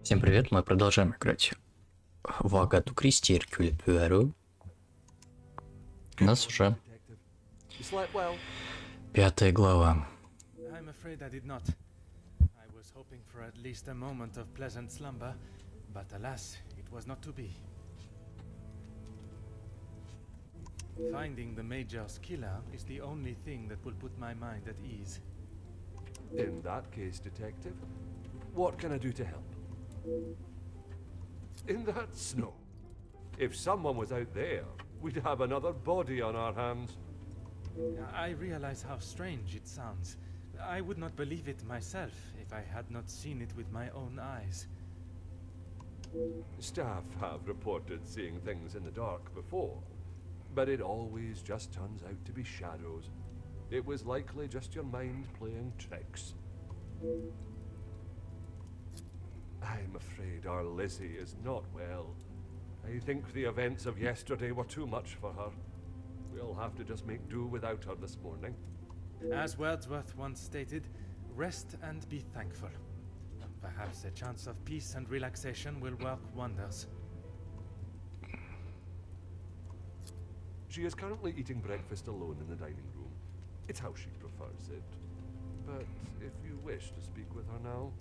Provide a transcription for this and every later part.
Всем привет, мы продолжаем играть в Агату Кристи, Эркюля Пуаро. У нас уже 5 глава. I'm afraid I did not. I was hoping for at least a moment of pleasant slumber, but alas, it was not to be. Finding the Major's killer is the only thing that will put my mind at ease. In that case, Detective, what can I do to help? In that snow. If someone was out there, we'd have another body on our hands. I realize how strange it sounds. I would not believe it myself if I had not seen it with my own eyes. Staff have reported seeing things in the dark before, but it always just turns out to be shadows. It was likely just your mind playing tricks. I'm afraid our Lizzie is not well. I think the events of yesterday were too much for her. We'll have to just make do without her this morning. As Wordsworth once stated, rest and be thankful. Perhaps a chance of peace and relaxation will work wonders. She is currently eating breakfast alone in the dining room. It's how she prefers it. But if you wish to speak with her now...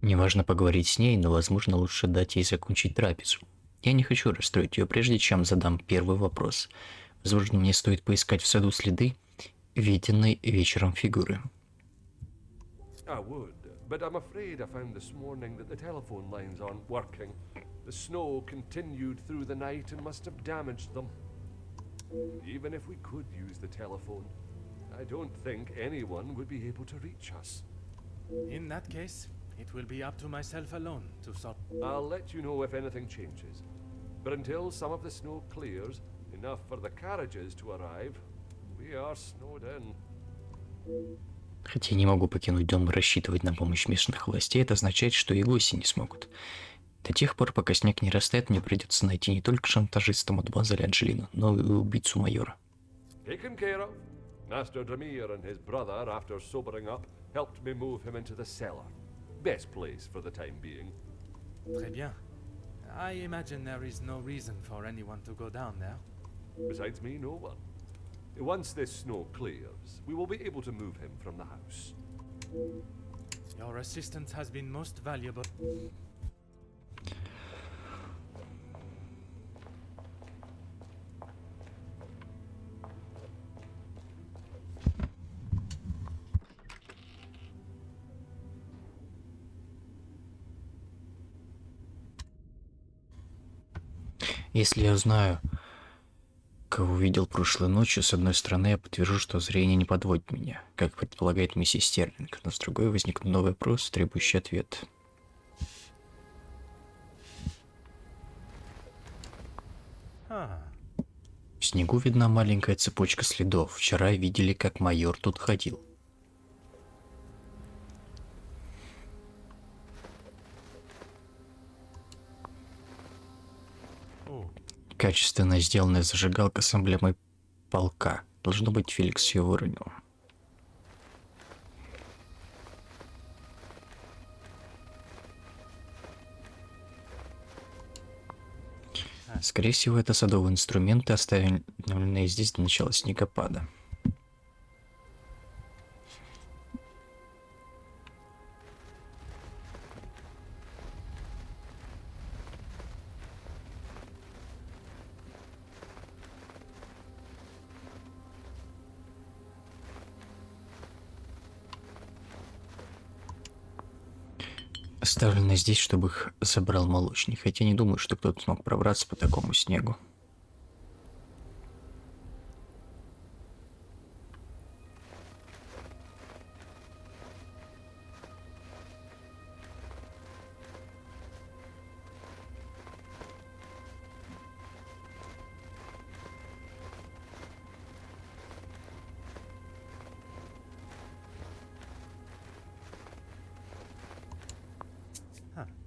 Мне важно поговорить с ней, но, возможно, лучше дать ей закончить трапезу. Я не хочу расстроить ее, прежде чем задам первый вопрос. Возможно, мне стоит поискать в саду следы виденной вечером фигуры. I would, but I'm afraid I found this morning that the telephone lines aren't working. The snow continued through the night and must have damaged them. Even if we could use the telephone, I don't think anyone would be able to reach us. In that case, it will be up to myself alone to sort. I'll let you know if anything changes. But until some of the snow clears, enough for the carriages to arrive, we are snowed in. Хотя я не могу покинуть дом и рассчитывать на помощь местных властей, это означает, что и гости не смогут. До тех пор, пока снег не растает, мне придется найти не только шантажиста мадемуазель Анджелину, но и убийцу майора. Taken care of. Master Demir and his brother, after sobering up, helped me move him into the cellar. Best place for the time being. Très bien. I imagine there is no reason for anyone to go down there. Besides me, no one. Once this snow clears, we will be able to move him from the house. Your assistance has been most valuable. Если я узнаю, кого видел прошлой ночью, с одной стороны, я подтвержу, что зрение не подводит меня, как предполагает миссис Стерлинг, но с другой возникнут новый вопрос, требующий ответа. В снегу видна маленькая цепочка следов. Вчера видели, как майор тут ходил. Качественно сделанная зажигалка с эмблемой полка. Должно быть, Феликс ее выронил. Скорее всего, это садовые инструменты, оставленные здесь до начала снегопада. Оставлены здесь, чтобы их забрал молочник, хотя не думаю, что кто-то смог пробраться по такому снегу.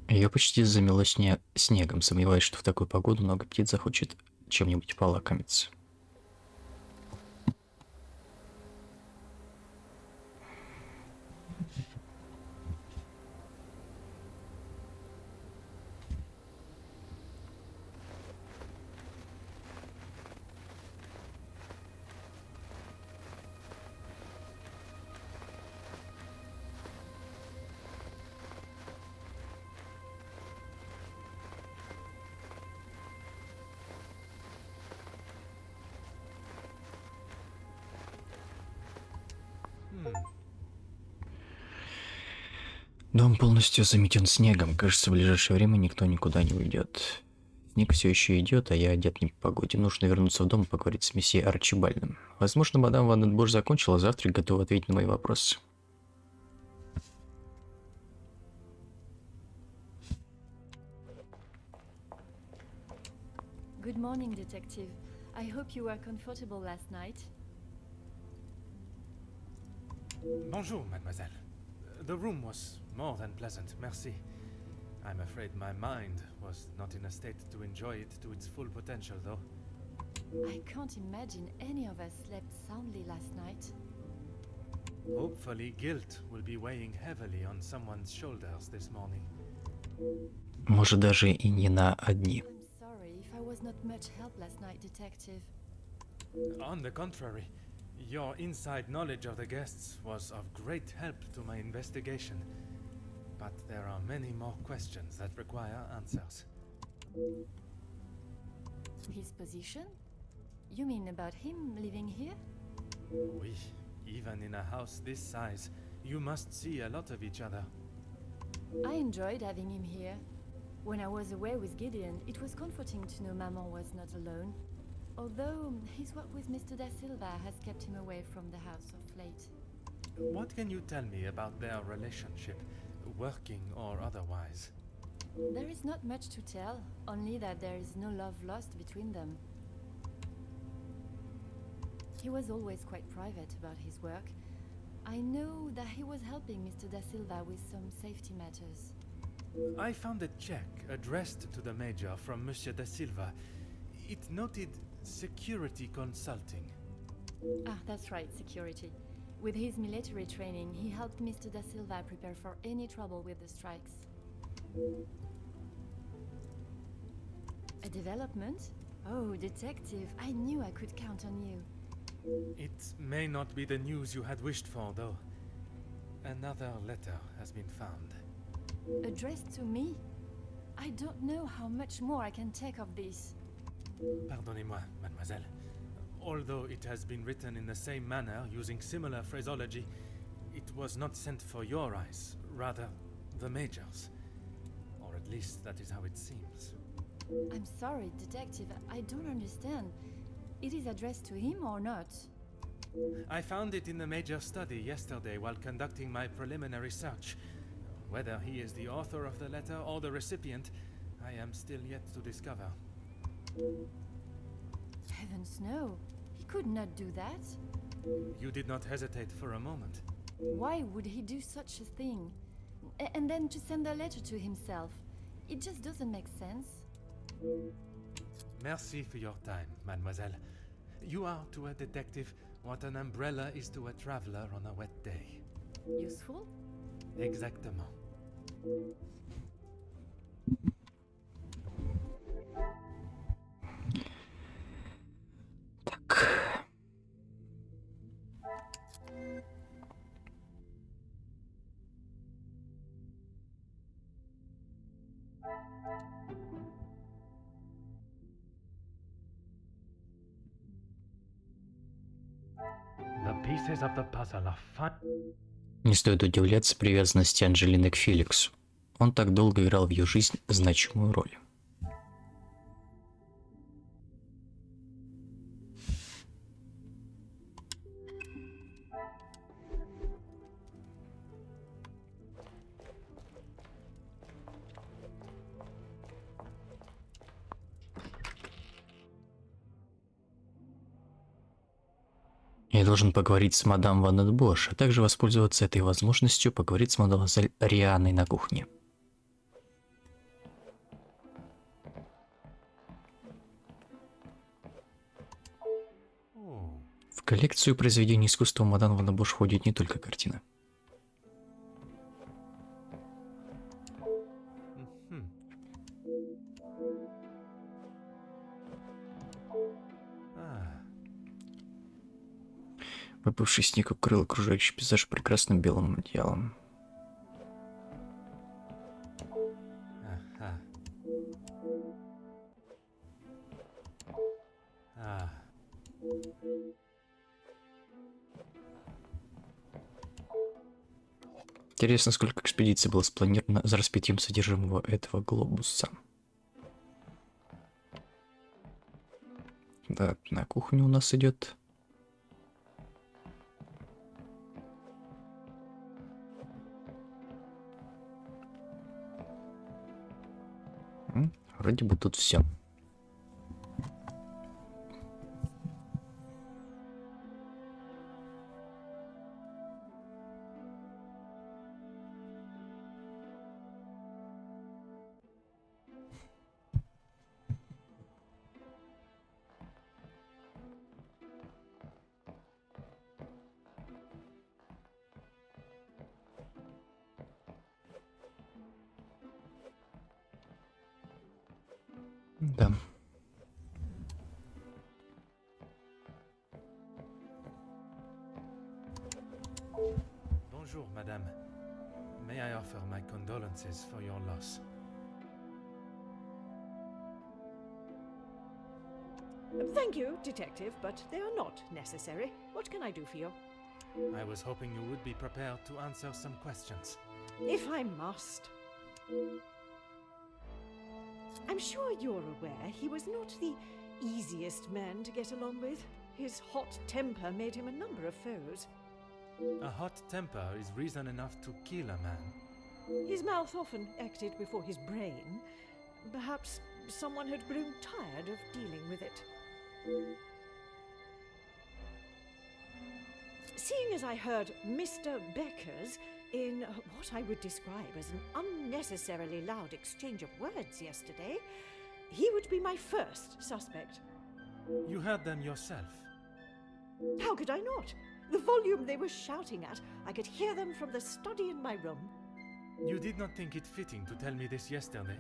Ее почти замело снегом, сомневаюсь, что в такую погоду много птиц захочет чем-нибудь полакомиться. Дом полностью заметен снегом. Кажется, в ближайшее время никто никуда не уйдет. Снег все еще идет, а я одет не по погоде. Нужно вернуться в дом и поговорить с месье Арчибальдом. Возможно, мадам Ван Денбош закончила завтрак, готова ответить на мои вопросы. Good morning, detective. I hope you were comfortable last night. Bonjour, mademoiselle. The room was more than pleasant, merci. I'm afraid my mind was not in a state to enjoy it to its full potential, though. I can't imagine any of us slept soundly last night. Hopefully, guilt will be weighing heavily on someone's shoulders this morning. Может, даже и не на одни. I'm sorry if I was not much help last night, detective. On the contrary, your inside knowledge of the guests was of great help to my investigation. But there are many more questions that require answers. His position? You mean about him living here? Oui, even in a house this size, you must see a lot of each other. I enjoyed having him here. When I was away with Gideon, it was comforting to know Maman was not alone. Although his work with Mr. Da Silva has kept him away from the house of late. What can you tell me about their relationship, working or otherwise? There is not much to tell, only that there is no love lost between them. He was always quite private about his work. I know that he was helping Mr. Da Silva with some safety matters. I found a check addressed to the Major from Monsieur Da Silva. It noted security consulting. Ah, that's right, security. With his military training, he helped Mr. Da Silva prepare for any trouble with the strikes. A development? Oh, detective, I knew I could count on you. It may not be the news you had wished for, though. Another letter has been found. Addressed to me? I don't know how much more I can take of this. Pardonnez-moi, mademoiselle. Although it has been written in the same manner, using similar phraseology, it was not sent for your eyes, rather the Major's. Or at least that is how it seems. I'm sorry, detective, I don't understand. It is addressed to him or not? I found it in the Major's study yesterday while conducting my preliminary search. Whether he is the author of the letter or the recipient, I am still yet to discover. Heavens no, he could not do that. You did not hesitate for a moment. Why would he do such a thing? And then to send a letter to himself? It just doesn't make sense. Merci for your time, mademoiselle. You are to a detective what an umbrella is to a traveler on a wet day. Useful? Exactement. Так. The pieces of the puzzle are fine. Не стоит удивляться привязанности Анджелины к Феликсу. Он так долго играл в ее жизнь значимую роль. Я должен поговорить с мадам Ван Денбош, а также воспользоваться этой возможностью поговорить с мадемуазель Рианой на кухне. В коллекцию произведений искусства мадам Ван Денбош входит не только картина. Выпавший снег укрыл окружающий пейзаж прекрасным белым одеялом. Интересно, сколько экспедиций было спланировано за распитием содержимого этого глобуса. Да, на кухню у нас идет. Вроде бы тут все. Да. Bonjour, madame. May I offer my condolences for your loss? Thank you, Detective, but they are not necessary. What can I do for you? I was hoping you would be prepared to answer some questions. If I must. I'm sure you're aware he was not the easiest man to get along with. His hot temper made him a number of foes. A hot temper is reason enough to kill a man. His mouth often acted before his brain. Perhaps someone had grown tired of dealing with it. Seeing as I heard Mr. Becker's in what I would describe as an unnecessarily loud exchange of words yesterday, he would be my first suspect. You heard them yourself. How could I not? The volume they were shouting at, I could hear them from the study in my room. You did not think it fitting to tell me this yesterday?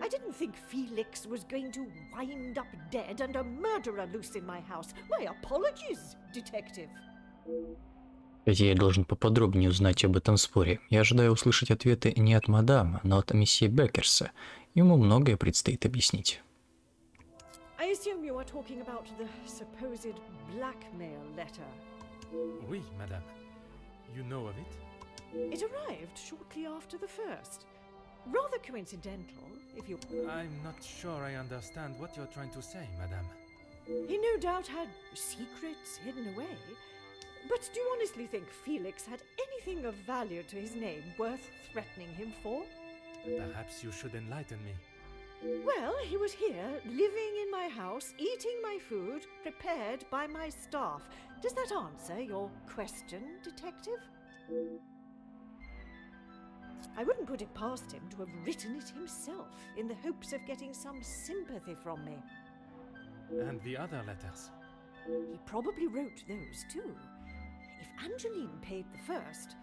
I didn't think Felix was going to wind up dead and a murderer loose in my house. My apologies, Detective. Хотя я должен поподробнее узнать об этом споре. Я ожидаю услышать ответы не от мадам, но от месье Беккерса. Ему многое предстоит объяснить. I assume you are talking about the supposed blackmail letter. Oui, madame. You know of it? It arrived shortly after the first. Rather coincidental, if you... I'm not sure I understand what you're trying to say, madame. He no doubt had secrets hidden away. But do you honestly think Felix had anything of value to his name worth threatening him for? Perhaps you should enlighten me. Well, he was here, living in my house, eating my food, prepared by my staff. Does that answer your question, Detective? I wouldn't put it past him to have written it himself, in the hopes of getting some sympathy from me. And the other letters? He probably wrote those too. If Angeline paid the first,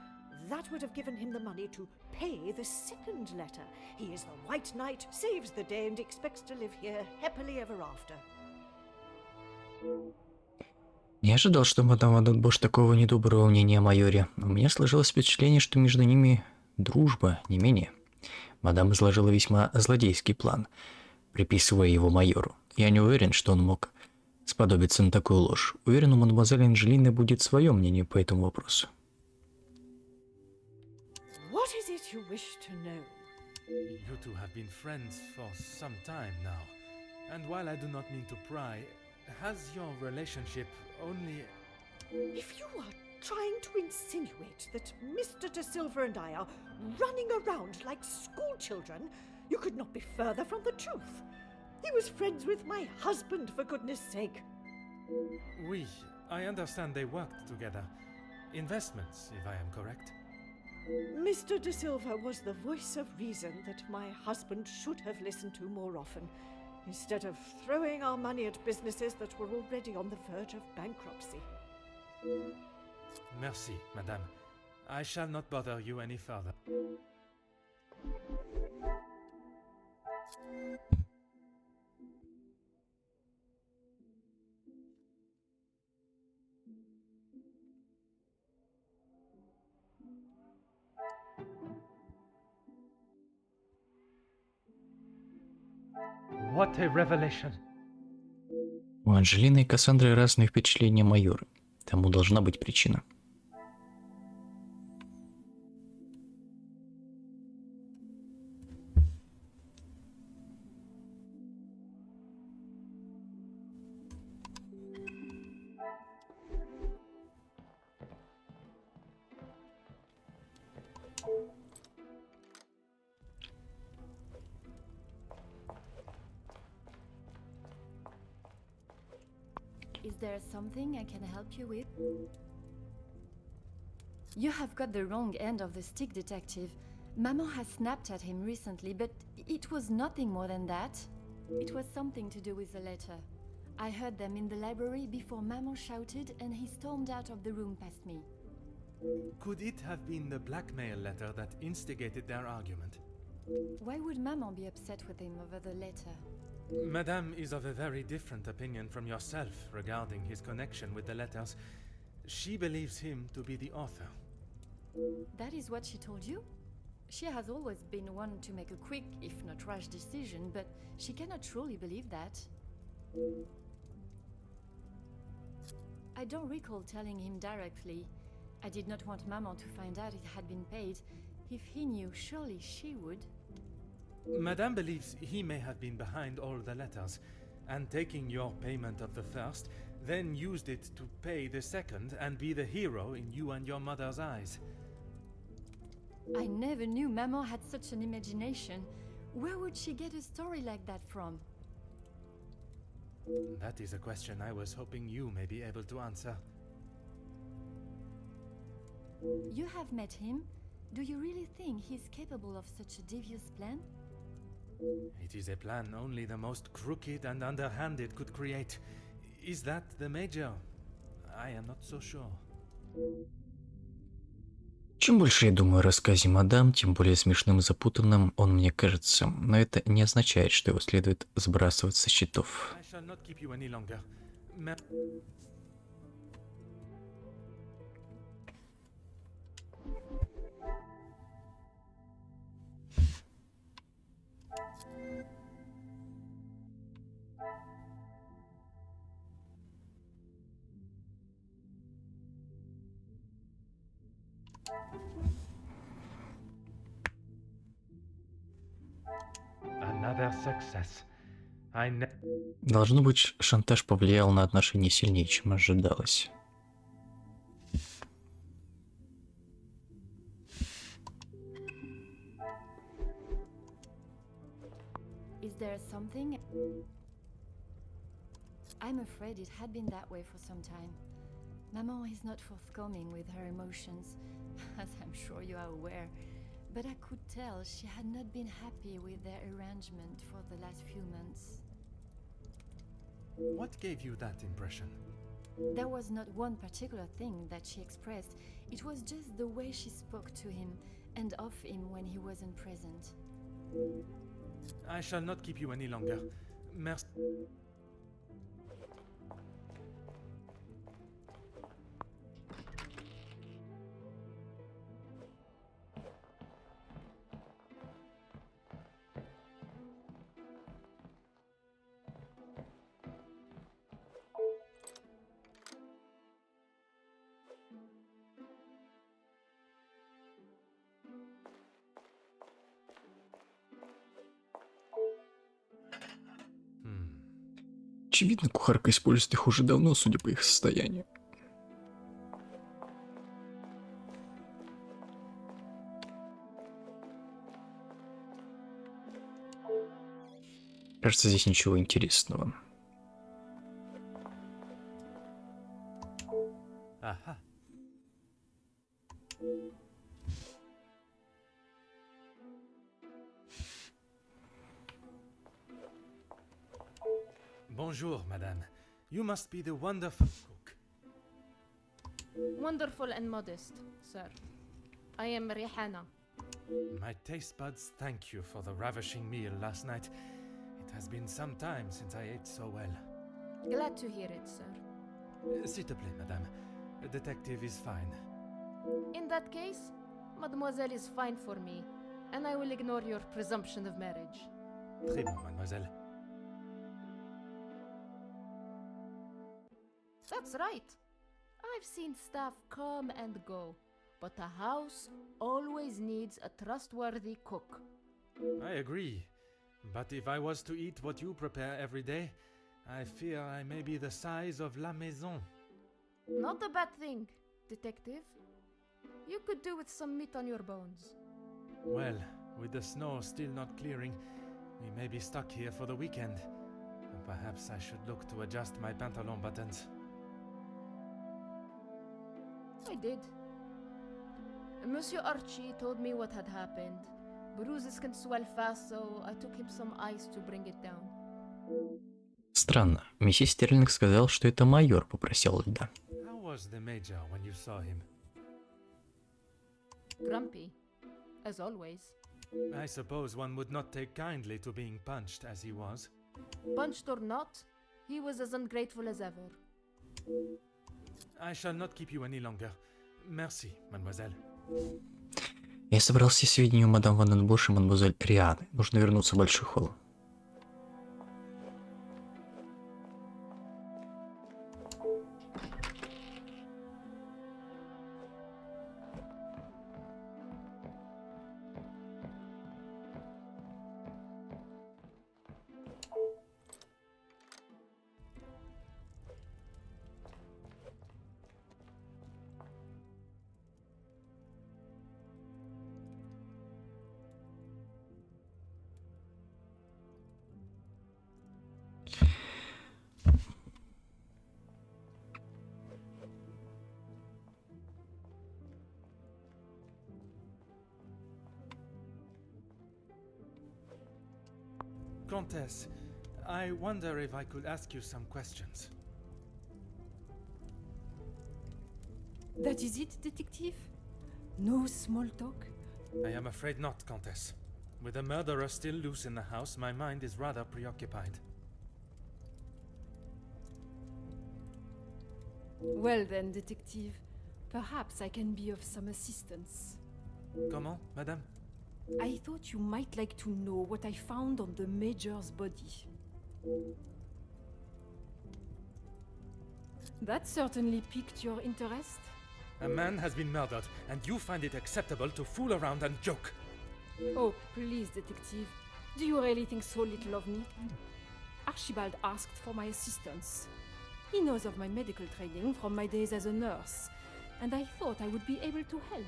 that would have given him the money to pay the second letter. He is the White Knight, saves the day and expects to live here happily ever after. Не ожидал, что мадам отдаст Бош такого недоброго мнения о майоре. У меня сложилось впечатление, что между ними дружба, не менее. Мадам изложила весьма злодейский план, приписывая его майору. Я не уверен, что он мог сподобиться на такую ложь. Уверен, у мадемуазель Анжелины будет свое мнение по этому вопросу. What is it you wish to know? You two have been friends for some time now. And while I do not mean to pry, has your relationship only... If you are trying to insinuate that Mr. De Silva and I are running around like schoolchildren, you could not be further from the truth. He was friends with my husband, for goodness sake. Oui, I understand they worked together. Investments, if I am correct. Mr. De Silva was the voice of reason that my husband should have listened to more often, instead of throwing our money at businesses that were already on the verge of bankruptcy. Merci, madame. I shall not bother you any further. What a revelation! У Анжелины и Кассандры разные впечатления майора. Тому должна быть причина. there something I can help you with? You have got the wrong end of the stick, detective. Maman has snapped at him recently, but it was nothing more than that. It was something to do with the letter. I heard them in the library before Maman shouted and he stormed out of the room past me. Could it have been the blackmail letter that instigated their argument? Why would Maman be upset with him over the letter? Madame is of a very different opinion from yourself regarding his connection with the letters. She believes him to be the author. That is what she told you? She has always been one to make a quick, if not rash decision, but she cannot truly believe that. I don't recall telling him directly. I did not want Maman to find out it had been paid. If he knew, surely she would. Madame believes he may have been behind all the letters, and taking your payment of the first, then used it to pay the second and be the hero in you and your mother's eyes. I never knew Maman had such an imagination. Where would she get a story like that from? That is a question I was hoping you may be able to answer. You have met him. Do you really think he's capable of such a devious plan? It is a plan only the most crooked and underhanded could create. Is that the major? I am not so sure. Чем больше я думаю о рассказе мадам, тем более смешным и запутанным он мне кажется, но это не означает, что его следует сбрасывать со счетов. I shall not keep you any longer. Another success. Должно быть, шантаж повлиял на отношения сильнее, чем ожидалось. Is there something? I'm afraid it had been that way for some time. Maman is not forthcoming with her emotions, as I'm sure you are aware. But I could tell she had not been happy with their arrangement for the last few months. What gave you that impression? There was not one particular thing that she expressed. It was just the way she spoke to him and of him when he wasn't present. I shall not keep you any longer. Merci. Очевидно, кухарка использует их уже давно, судя по их состоянию. Кажется, здесь ничего интересного. Aha. Bonjour, madame. You must be the wonderful cook. Wonderful and modest, sir. I am Rihanna. My taste buds thank you for the ravishing meal last night. It has been some time since I ate so well. Glad to hear it, sir. S'il te plaît, madame. The detective is fine. In that case, mademoiselle is fine for me, and I will ignore your presumption of marriage. Très bon, mademoiselle. That's right. I've seen staff come and go, but a house always needs a trustworthy cook. I agree. But if I was to eat what you prepare every day, I fear I may be the size of la maison. Not a bad thing, detective. You could do with some meat on your bones. Well, with the snow still not clearing, we may be stuck here for the weekend. Perhaps I should look to adjust my pantalon buttons. I did. Monsieur Archie told me what had happened. Bruises can swell fast, so I took him some ice to bring it down. Странно. Миссис Стерлинг сказал, что это майор попросил льда. How was the Major when you saw him? Grumpy, as always. I suppose one would not take kindly to being punched as he was. Punched or not, he was as ungrateful as ever. I shall not keep you any longer. Merci, mademoiselle. Я собрал все сведения у мадам Ванденбош и мадемуазель Рианы. Нужно вернуться в большой холл. Countess, I wonder if I could ask you some questions. That is it, detective? No small talk? I am afraid not, Countess. With the murderer still loose in the house, my mind is rather preoccupied. Well then, detective, perhaps I can be of some assistance. Comment, madame? I thought you might like to know what I found on the Major's body. That certainly piqued your interest. A man has been murdered, and you find it acceptable to fool around and joke. Oh, please, detective. Do you really think so little of me? Archibald asked for my assistance. He knows of my medical training from my days as a nurse, and I thought I would be able to help.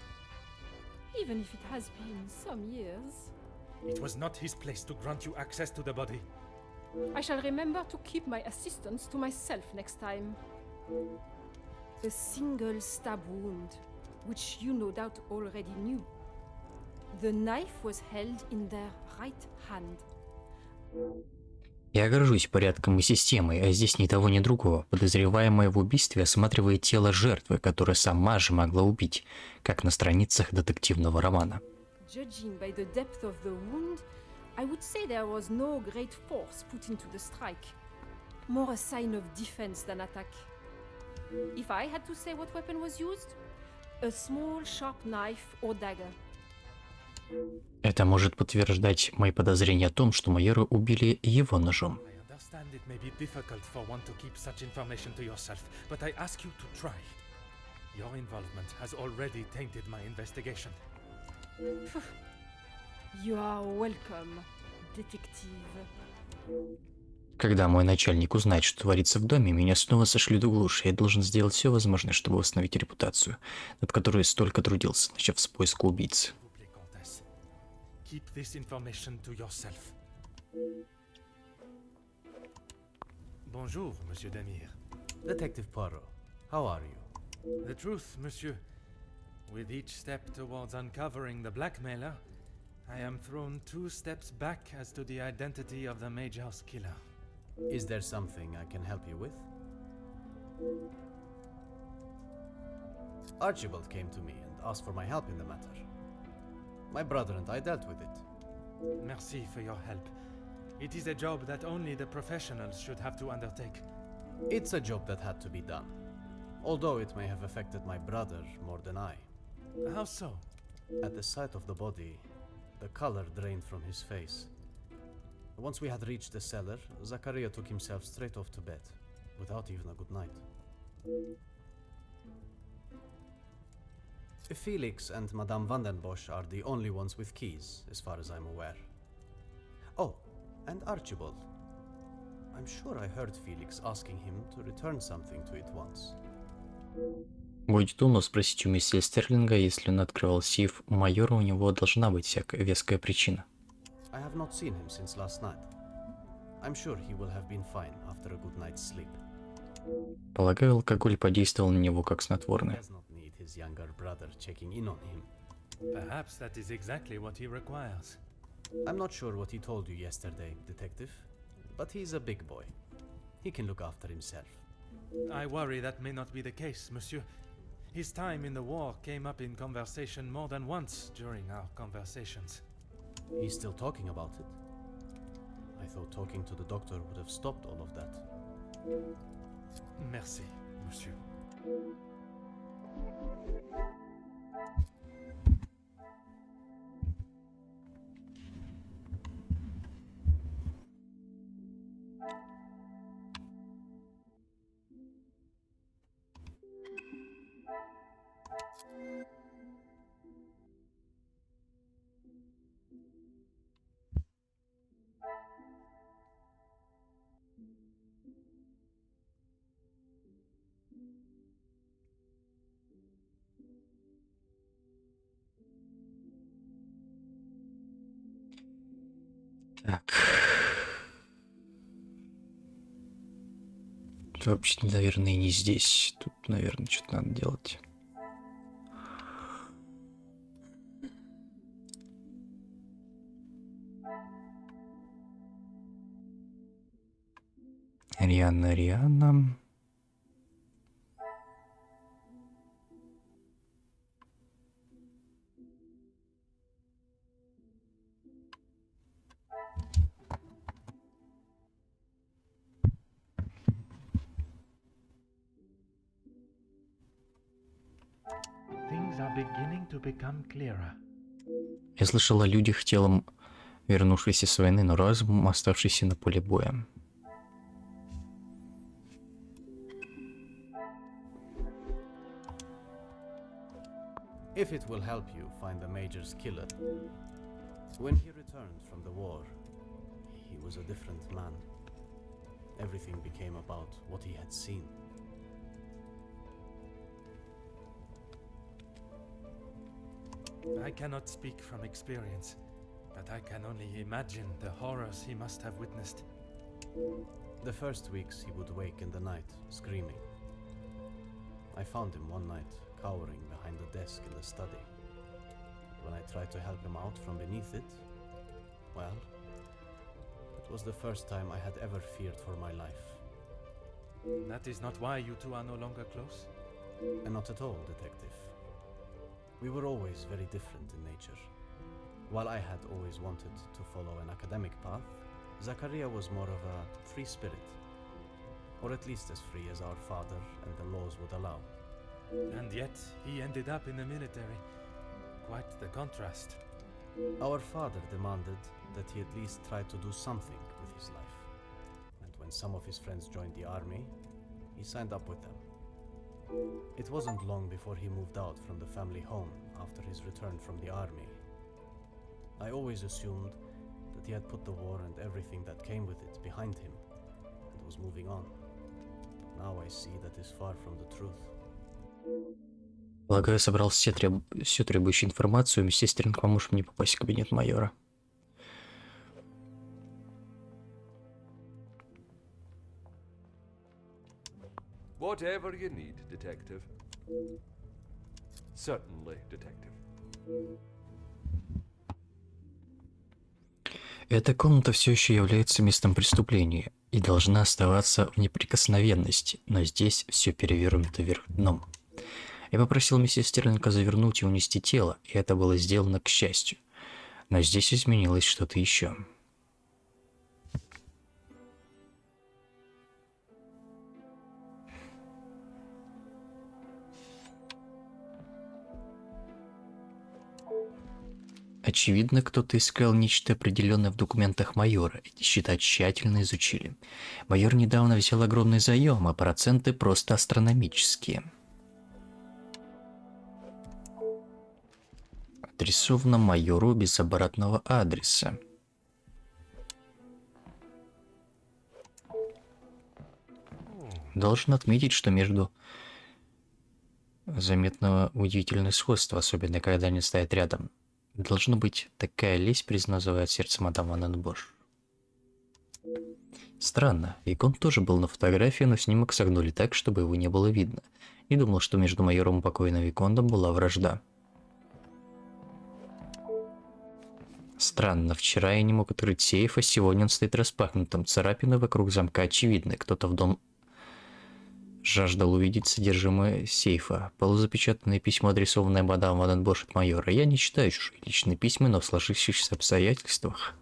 Even if it has been some years. It was not his place to grant you access to the body. I shall remember to keep my assistance to myself next time. A single stab wound, which you no doubt already knew. The knife was held in their right hand. Я горжусь порядком и системой, а здесь ни того, ни другого. Подозреваемая в убийстве осматривает тело жертвы, которая сама же могла убить, как на страницах детективного романа. Judging by the depth of the wound, I would say there was no great force put into the strike. More a sign of defense than attack. If I had to say what weapon was used, a small sharp knife or dagger. Это может подтверждать мои подозрения о том, что майора убили его ножом. I understand it may be difficult for one to keep such information to yourself, but I ask you to try. Your involvement has already tainted my investigation. You are welcome, detective. Когда мой начальник узнает, что творится в доме, меня снова сошлют в глушь, и я должен сделать все возможное, чтобы восстановить репутацию, над которой столько трудился, начав с поиска убийцы. Keep this information to yourself. Bonjour, Monsieur Demir. Detective Poirot, how are you? The truth, Monsieur. With each step towards uncovering the blackmailer, I am thrown 2 steps back as to the identity of the Major's killer. Is there something I can help you with? Archibald came to me and asked for my help in the matter. My brother and I dealt with it. Merci for your help. It is a job that only the professionals should have to undertake. It's a job that had to be done, although it may have affected my brother more than I. How so? At the sight of the body, the color drained from his face. Once we had reached the cellar, Zachariah took himself straight off to bed, without even a good night. Felix and Madame Vandenbosch are the only ones with keys, as far as I'm aware. Oh, and Archibald. I'm sure I heard Felix asking him to return something to it once. Будет умно спросить у миссис Стерлинга, если он открывал сейф майора, у него должна быть всякая веская причина. I have not seen him since last night. I'm sure he will have been fine after a good night's sleep. Полагаю, алкоголь подействовал на него как He снотворное. does not need his younger brother checking in on him. Perhaps that is exactly what he requires. I'm not sure what he told you yesterday, Detective, but he's a big boy. He can look after himself. I worry that may not be the case, monsieur. His time in the war came up in conversation more than once during our conversations. He's still talking about it? I thought talking to the doctor would have stopped all of that. Merci, monsieur. Так. Вообще, наверное, не здесь. Тут, наверное, что-то надо делать. Рианна. Things are beginning to become clearer. Я слышал о людях телом, вернувшихся с войны, но разумом, оставшийся на поле боя. If it will help you find the Major's killer. When he returned from the war, he was a different man. Everything became about what he had seen. I cannot speak from experience, but I can only imagine the horrors he must have witnessed. The first weeks he would wake in the night, screaming. I found him one night, cowering behind the desk in the study. When I tried to help him out from beneath it, well, it was the first time I had ever feared for my life. That is not why you two are no longer close? And not at all, Detective. We were always very different in nature. While I had always wanted to follow an academic path, Zakaria was more of a free spirit. Or at least as free as our father and the laws would allow. And yet, he ended up in the military. Quite the contrast. Our father demanded that he at least try to do something with his life. And when some of his friends joined the army, he signed up with them. It wasn't long before he moved out from the family home after his return from the army. I always assumed that he had put the war and everything that came with it behind him and was moving on. But now I see that is far from the truth. Полагаю, я собрал всю требующую информацию. Миссис Стеринг поможет мне попасть в кабинет майора. Whatever you need, Detective. Certainly, Detective. Эта комната все еще является местом преступления и должна оставаться в неприкосновенности, но здесь все перевернуто вверх дном. Я попросил миссис Стерлинга завернуть и унести тело, и это было сделано к счастью. Но здесь изменилось что-то еще. Очевидно, кто-то искал нечто определенное в документах майора, и счета тщательно изучили. Майор недавно взял огромный заем, а проценты просто астрономические. Адресовано майору без обратного адреса. Должен отметить, что между заметно удивительное сходство, особенно когда они стоят рядом. Должно быть, такая лесть признавая сердце мадам Ванденбош. Странно, икон тоже был на фотографии, но снимок согнули так, чтобы его не было видно. Не думал, что между майором и покойным виконтом была вражда. Странно, вчера я не мог открыть сейф, а сегодня он стоит распахнутым. Царапины вокруг замка очевидны. Кто-то в дом жаждал увидеть содержимое сейфа. Полузапечатанное письмо, адресованное мадам Ванденбош от майора. Я не читаю чужие личные письма, но в сложившихся обстоятельствах...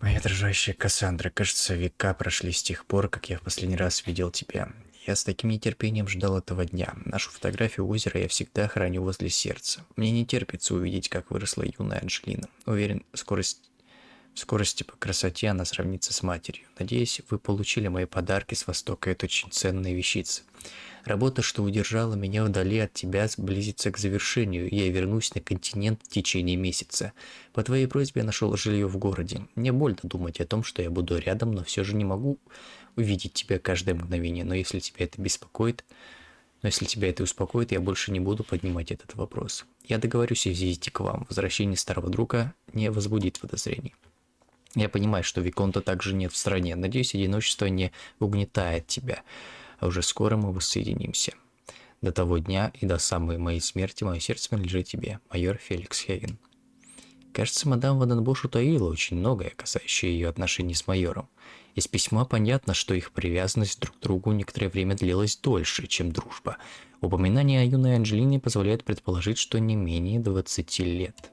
Моя дрожащая Кассандра, кажется, века прошли с тех пор, как я в последний раз видел тебя. Я с таким нетерпением ждал этого дня. Нашу фотографию озера я всегда храню возле сердца. Мне не терпится увидеть, как выросла юная Анжелина. Уверен, в скорости по красоте она сравнится с матерью. Надеюсь, вы получили мои подарки с Востока. Это очень ценная вещица. Работа, что удержала меня вдали от тебя, близится к завершению, и я вернусь на континент в течение месяца. По твоей просьбе я нашел жилье в городе. Мне больно думать о том, что я буду рядом, но все же не могу увидеть тебя каждое мгновение. Но если тебя это успокоит, я больше не буду поднимать этот вопрос. Я договорюсь о визите к вам. Возвращение старого друга не возбудит подозрений. Я понимаю, что виконта также нет в стране. Надеюсь, одиночество не угнетает тебя. А уже скоро мы воссоединимся. До того дня и до самой моей смерти мое сердце принадлежит тебе, майор Феликс Хейген. Кажется, мадам Ванденбош утаила очень многое, касающее ее отношений с майором. Из письма понятно, что их привязанность друг к другу некоторое время длилась дольше, чем дружба. Упоминание о юной Анжелине позволяет предположить, что не менее 20 лет.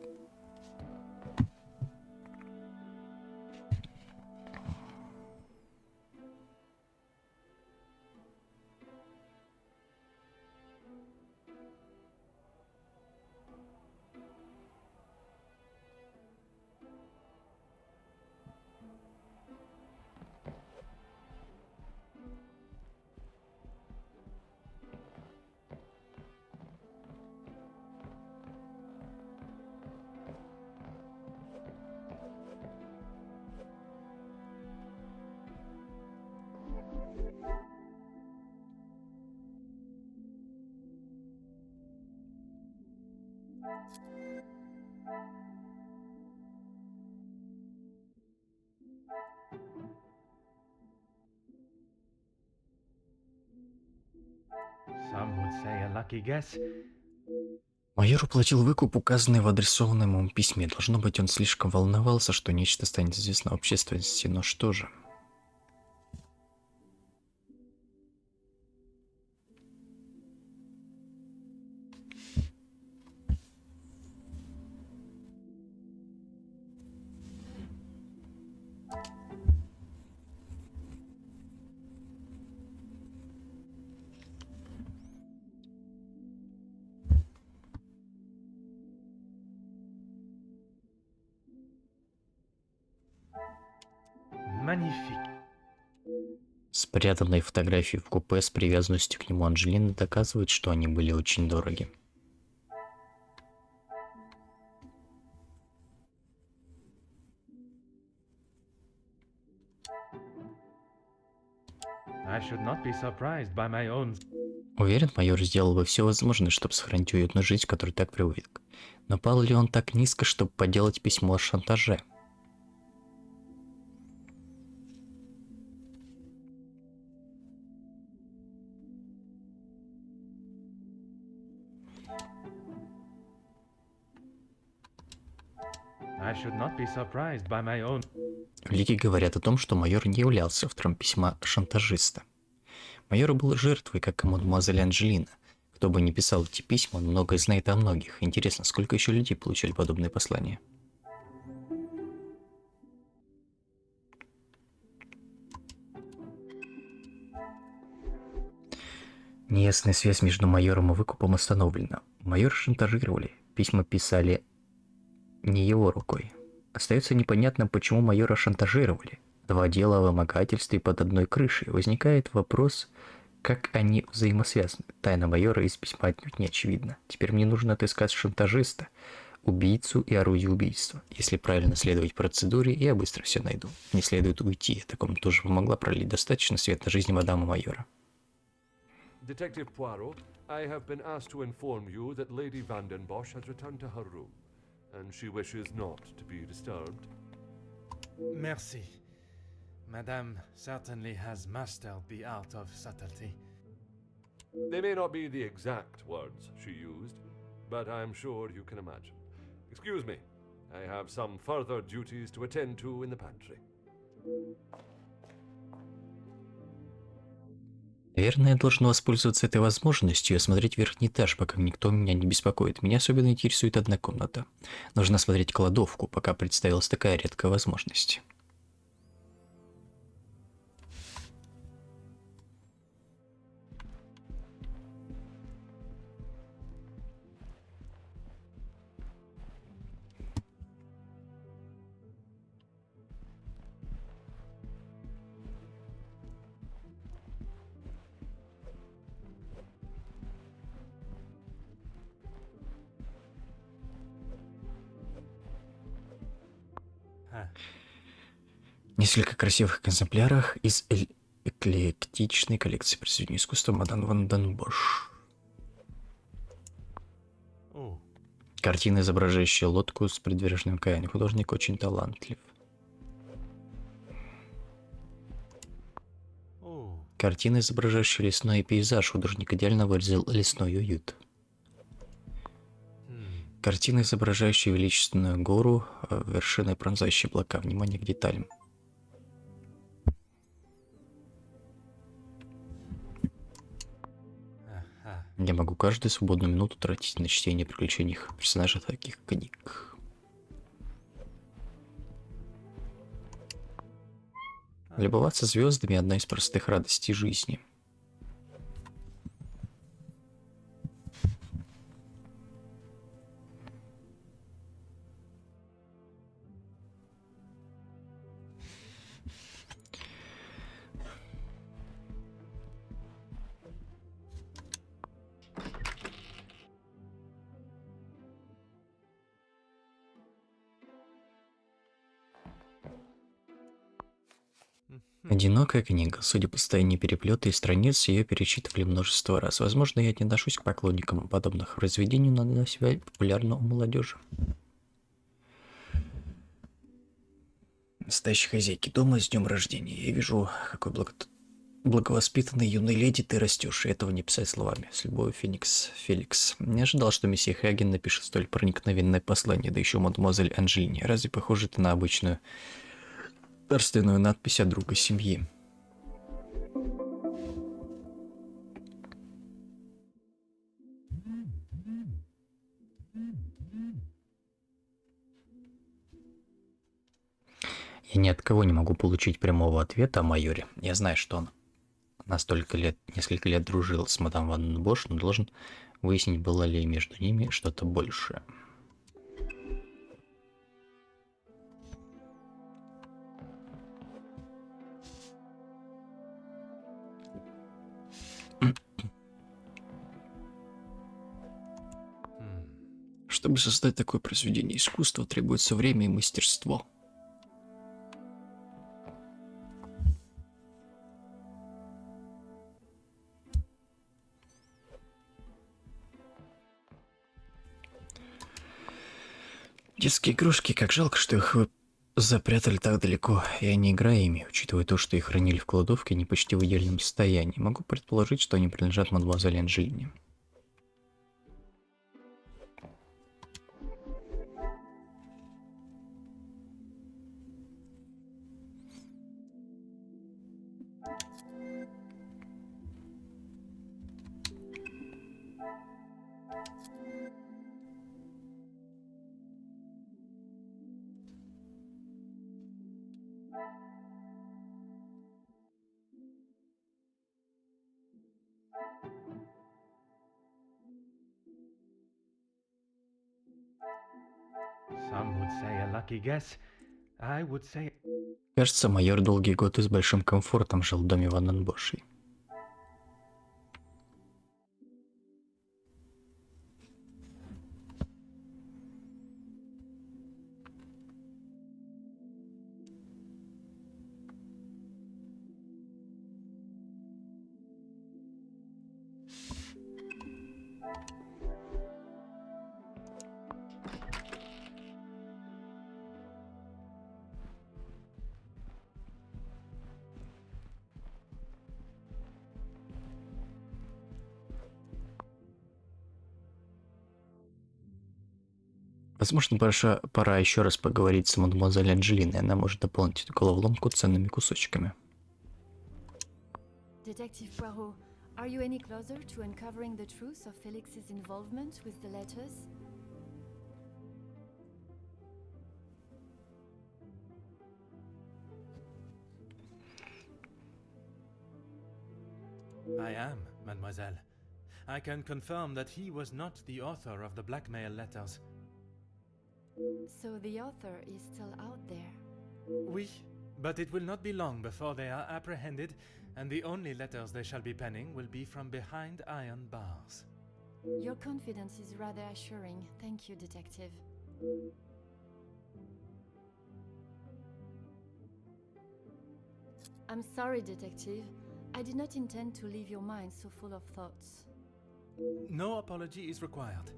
Some would say a lucky guess. Майор уплатил выкуп, указанный в адресованном ему письме. Должно быть, он слишком волновался, что нечто станет известно общественности. Но что же? Magnifique. Спрятанные фотографии в купе с привязанностью к нему Анжелины доказывают, что они были очень дороги. I should not be surprised by my own. Уверен, майор сделал бы все возможное, чтобы сохранить уютную жизнь, которую так привык. Но пал ли он так низко, чтобы поделать письмо о шантаже? I should not be surprised by my own. Улики говорят о том, что майор не являлся автором письма шантажиста. Майор был жертвой, как и мадемуазель Анжелина. Кто бы ни писал эти письма, он многое знает о многих. Интересно, сколько еще людей получили подобные послания? Неясная связь между майором и выкупом установлена. Майора шантажировали, письма писали не его рукой. Остается непонятно, почему майора шантажировали. Два дела о вымогательстве под одной крышей. Возникает вопрос, как они взаимосвязаны. Тайна майора из письма отнюдь не очевидна. Теперь мне нужно отыскать шантажиста, убийцу и орудие убийства. Если правильно следовать процедуре, я быстро все найду. Не следует уйти. Такому тоже помогла пролить достаточно свет на жизни мадама майора. Detective Poirot, I have been asked to inform you that Lady Vandenbosch has returned to her room, and she wishes not to be disturbed. Merci. Madame certainly has mastered the art of subtlety. They may not be the exact words she used, but I'm sure you can imagine. Excuse me, I have some further duties to attend to in the pantry. Наверное, я должен воспользоваться этой возможностью и осмотреть верхний этаж, пока никто меня не беспокоит. Меня особенно интересует одна комната. Нужно осмотреть кладовку, пока представилась такая редкая возможность. Несколько красивых экземпляров из эклектичной коллекции произведений искусства мадам Ванденбош. Картина, изображающая лодку с предверженным каянием. Художник очень талантлив. Картина, изображающая лесной пейзаж. Художник идеально выразил лесной уют. Картина, изображающая величественную гору, вершиной пронзающей облака. Внимание к деталям. Я могу каждую свободную минуту тратить на чтение приключений персонажей таких книг. Любоваться звездами — одна из простых радостей жизни. Одинокая книга. Судя по состоянию переплета и страниц, ее перечитывали множество раз. Возможно, я не отношусь к поклонникам подобных произведений, но она себя популярна у молодежи. Настоящей хозяйки дома с днем рождения. Я вижу, какой благовоспитанной юной леди ты растешь, и этого не писать словами. С любовью, Феликс. Не ожидал, что месье Хаген напишет столь проникновенное послание, да еще мадемуазель Анжелине. Разве похоже это на обычную дарственную надпись от друга семьи? Я ни от кого не могу получить прямого ответа о майоре. Я знаю, что он несколько лет дружил с мадам Ван Бош, но должен выяснить, было ли между ними что-то большее. Чтобы создать такое произведение искусства, требуется время и мастерство. Детские игрушки, как жалко, что их запрятали так далеко. Я не играю ими, учитывая то, что их хранили в кладовке, они почти в идеальном состоянии. Могу предположить, что они принадлежат мадемуазели Анжелине. Кажется, майор долгие годы с большим комфортом жил в доме Ван Бошей. Возможно, пора еще раз поговорить с мадемуазель Анджелиной. Она может дополнить эту головоломку ценными кусочками. Detective Poirot, are you any closer to uncovering the truth of Felix's involvement with the letters? I am, mademoiselle. I can confirm that he was not the author of the blackmail letters. So the author is still out there. Oui, but it will not be long before they are apprehended, and the only letters they shall be penning will be from behind iron bars. Your confidence is rather assuring. Thank you, Detective. I'm sorry, Detective. I did not intend to leave your mind so full of thoughts. No apology is required.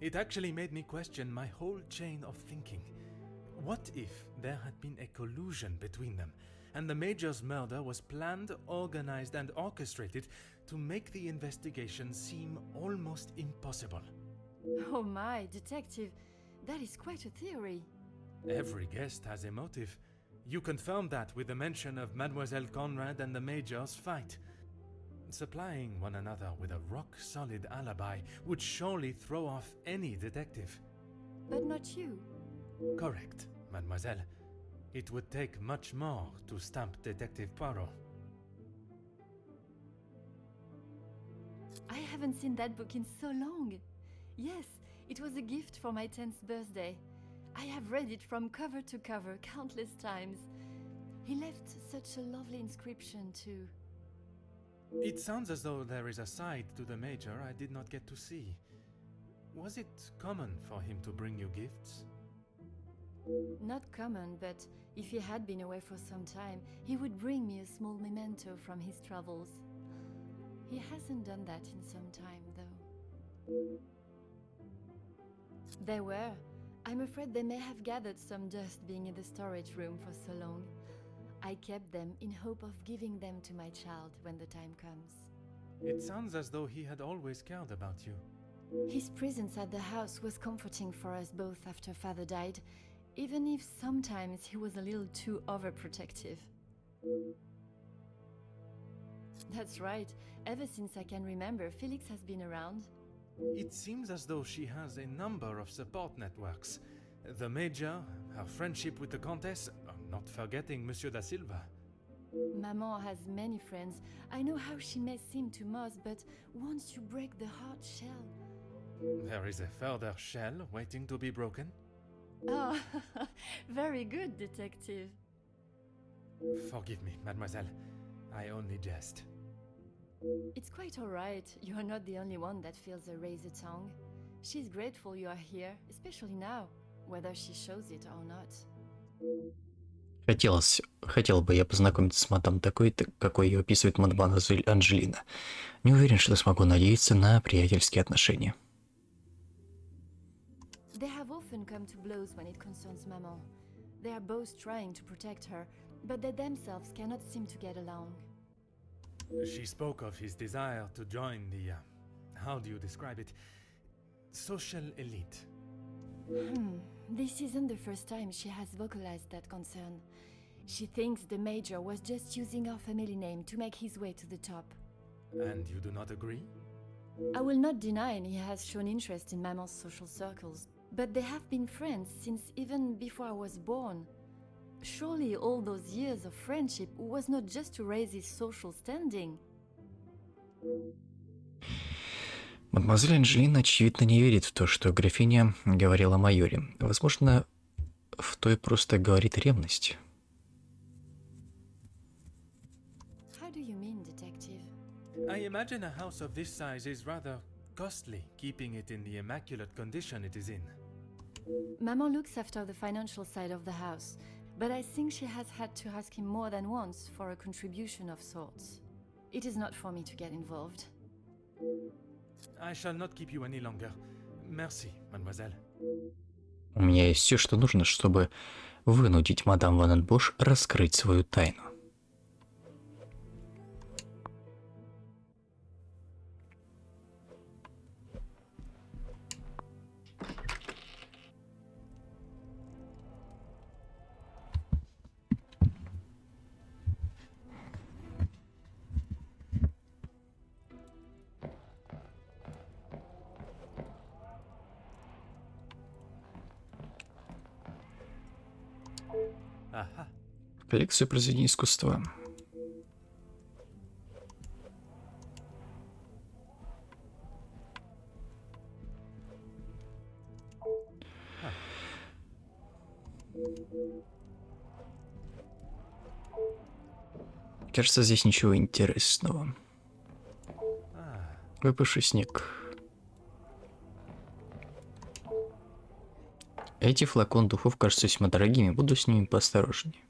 It actually made me question my whole chain of thinking. What if there had been a collusion between them, and the Major's murder was planned, organized, and orchestrated to make the investigation seem almost impossible? Oh my, Detective, that is quite a theory. Every guest has a motive. You confirmed that with the mention of Mademoiselle Conrad and the Major's fight. Supplying one another with a rock-solid alibi would surely throw off any detective. But not you. Correct, mademoiselle. It would take much more to stamp Detective Poirot. I haven't seen that book in so long. Yes, it was a gift for my 10th birthday. I have read it from cover to cover countless times. He left such a lovely inscription too. It sounds as though there is a side to the Major I did not get to see. Was it common for him to bring you gifts? Not common, but if he had been away for some time, he would bring me a small memento from his travels. He hasn't done that in some time, though. There were. I'm afraid they may have gathered some dust being in the storage room for so long. I kept them in hope of giving them to my child when the time comes. It sounds as though he had always cared about you. His presence at the house was comforting for us both after Father died, even if sometimes he was a little too overprotective. That's right. Ever since I can remember, Felix has been around. It seems as though she has a number of support networks. The Major, her friendship with the Countess, not forgetting Monsieur da Silva. Maman has many friends. I know how she may seem to most, but once you break the hard shell... There is a further shell waiting to be broken. Oh, very good, Detective. Forgive me, mademoiselle. I only jest. It's quite all right. You are not the only one that feels a razor tongue. She's grateful you are here, especially now, whether she shows it or not. Хотел бы я познакомиться с мадам такой, какой ее описывает мадемуазель Анджелина. Не уверен, что смогу надеяться на приятельские отношения. They have often come to blows when it concerns Maman. They are both trying to protect her, but they themselves cannot seem to get along. She spoke of his desire to join the, how do you describe it? Social elite. This isn't the first time she has vocalized that concern. She thinks the Major was just using our family name to make his way to the top. And you do not agree? I will not deny he has shown interest in Maman's social circles, but they have been friends since even before I was born. Surely all those years of friendship was not just to raise his social standing. Мадемуазель Анджелина, очевидно, не верит в то, что графиня говорила о майоре. Возможно, в той просто говорит ревность. How do you mean, Detective? I imagine a house of this size is rather costly, keeping it in the immaculate condition it is in. Maman looks after the financial side of the house, but I think she has had to ask him more than once for a contribution of sorts. It is not for me to get involved. I shall not keep you any longer. Merci, mademoiselle. У меня есть все, что нужно, чтобы вынудить мадам Ванденбош раскрыть свою тайну. Aha. Коллекцию произведений искусства. Кажется, здесь ничего интересного. Выпавший снег. Эти флаконы духов кажутся весьма дорогими, буду с ними поосторожнее.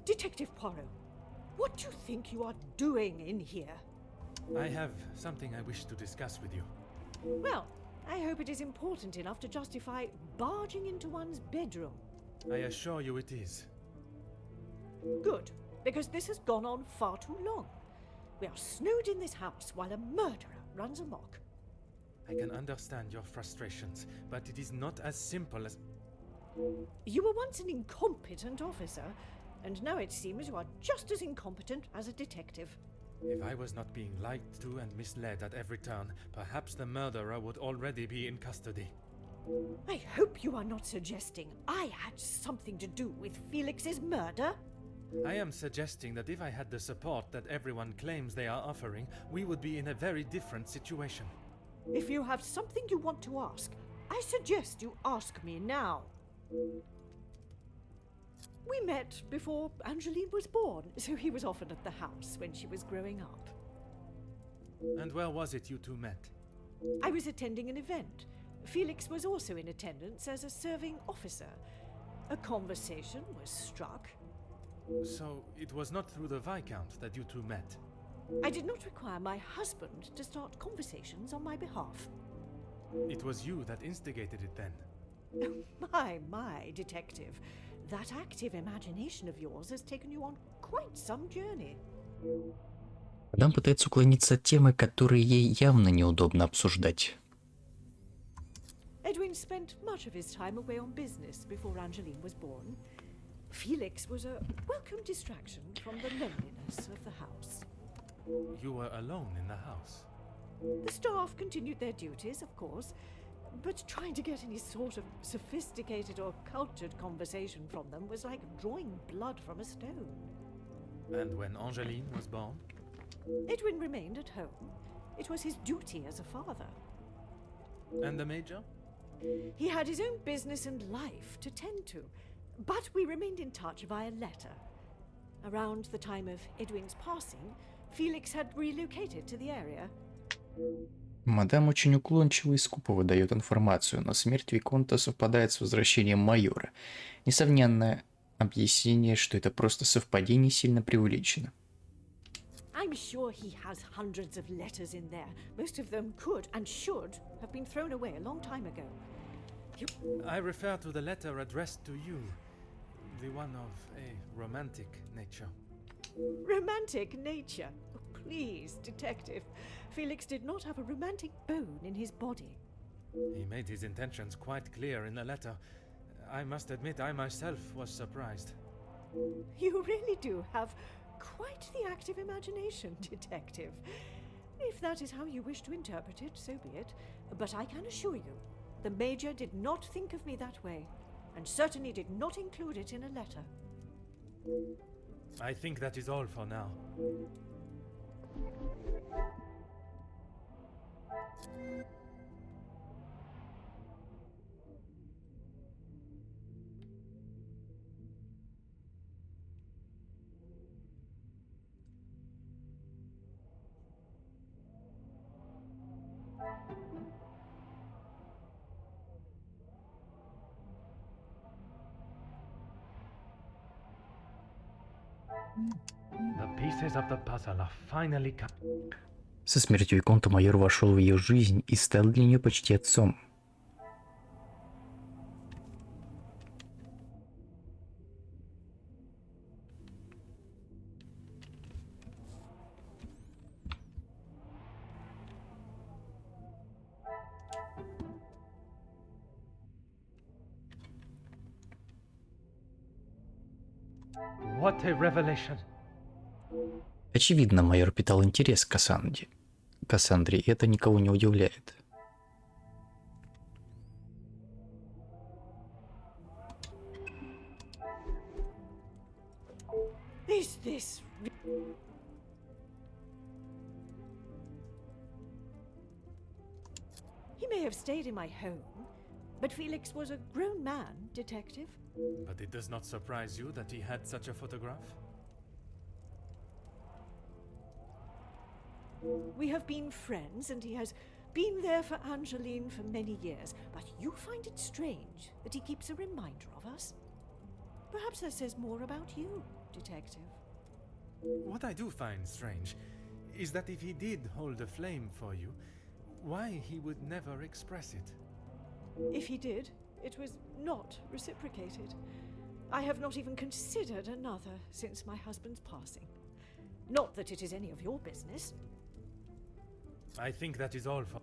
Detective Poirot, what do you think you are doing in here? I have something I wish to discuss with you. Well, I hope it is important enough to justify barging into one's bedroom. I assure you it is. Good, because this has gone on far too long. We are snowed in this house while a murderer runs amok. I can understand your frustrations, but it is not as simple as... You were once an incompetent officer, and now it seems you are just as incompetent as a detective. If I was not being lied to and misled at every turn, perhaps the murderer would already be in custody. I hope you are not suggesting I had something to do with Felix's murder. I am suggesting that if I had the support that everyone claims they are offering, we would be in a very different situation. If you have something you want to ask, I suggest you ask me now. We met before Angeline was born, so he was often at the house when she was growing up. And where was it you two met? I was attending an event. Felix was also in attendance as a serving officer. A conversation was struck. So, it was not through the Viscount that you two met? I did not require my husband to start conversations on my behalf. It was you that instigated it then? My, detective. That active imagination of yours has taken you on quite some journey. Мадам пытается уклониться от темы, которые ей явно неудобно обсуждать. Edwin spent much of his time away on business before Angeline was born. Felix was a welcome distraction from the loneliness of the house. You were alone in the house? The staff continued their duties, of course, but trying to get any sort of sophisticated or cultured conversation from them was like drawing blood from a stone. And when Angeline was born? Edwin remained at home. It was his duty as a father. And the Major? He had his own business and life to tend to, but we remained in touch via letter. Around the time of Edwin's passing, Felix had relocated to the area. Мадам очень уклончиво и скупо выдает информацию, но смерть Виконта совпадает с возвращением майора. Несомненное объяснение, что это просто совпадение, сильно преувеличено. I'm sure he has hundreds of letters in there. Most of them could and should have been thrown away a long time ago. I refer to the letter addressed to you, the one of a romantic nature. Romantic nature? Oh, please, detective. Felix did not have a romantic bone in his body. He made his intentions quite clear in the letter. I must admit I myself was surprised. You really do have quite the active imagination, detective. If that is how you wish to interpret it, so be it. But I can assure you, the Major did not think of me that way, and certainly did not include it in a letter. I think that is all for now. The pieces of the puzzle are finally come. Со смертью Виконта майор вошел в ее жизнь и стал для нее почти отцом. What a revelation. Очевидно, майор питал интерес к Кассандре, и это никого не удивляет. Is this... He may have stayed in my home, but Felix was a grown man, detective. But it does not surprise you that he had such a photograph? We have been friends, and he has been there for Angeline for many years, but you find it strange that he keeps a reminder of us? Perhaps that says more about you, detective. What I do find strange is that if he did hold a flame for you, why he would never express it. If he did, it was not reciprocated. I have not even considered another since my husband's passing. Not that it is any of your business. I think that is all for...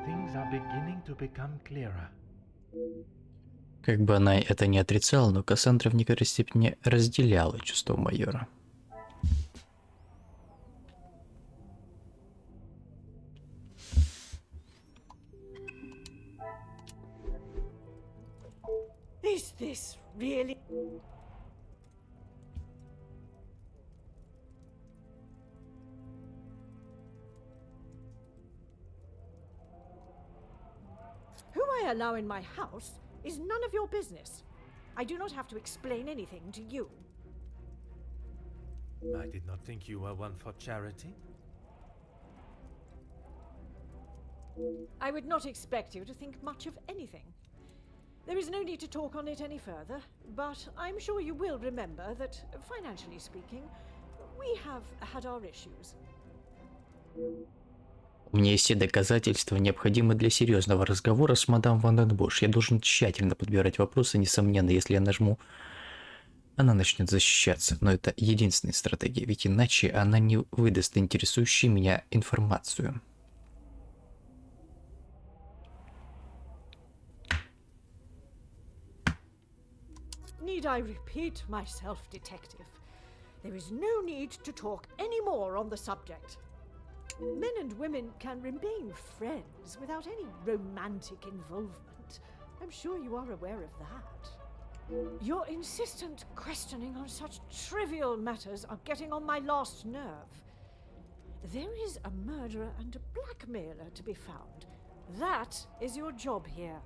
Things are beginning to become clearer. Как бы она это ни отрицала, но Кассандра в некоторой степени разделяла чувства майора. Is this really... Who I allow in my house is none of your business. I do not have to explain anything to you. I did not think you were one for charity. I would not expect you to think much of anything. There is no need to talk on it any further, but I'm sure you will remember that, financially speaking, we have had our issues. У меня есть все доказательства, необходимые для серьезного разговора с мадам Ванденбош. Я должен тщательно подбирать вопросы, несомненно, если я нажму, она начнет защищаться. Но это единственная стратегия, ведь иначе она не выдаст интересующую меня информацию. Need I repeat myself, detective? There is no need to talk any more on the subject. Men and women can remain friends without any romantic involvement. I'm sure you are aware of that. Your insistent questioning on such trivial matters are getting on my last nerve. There is a murderer and a blackmailer to be found. That is your job here.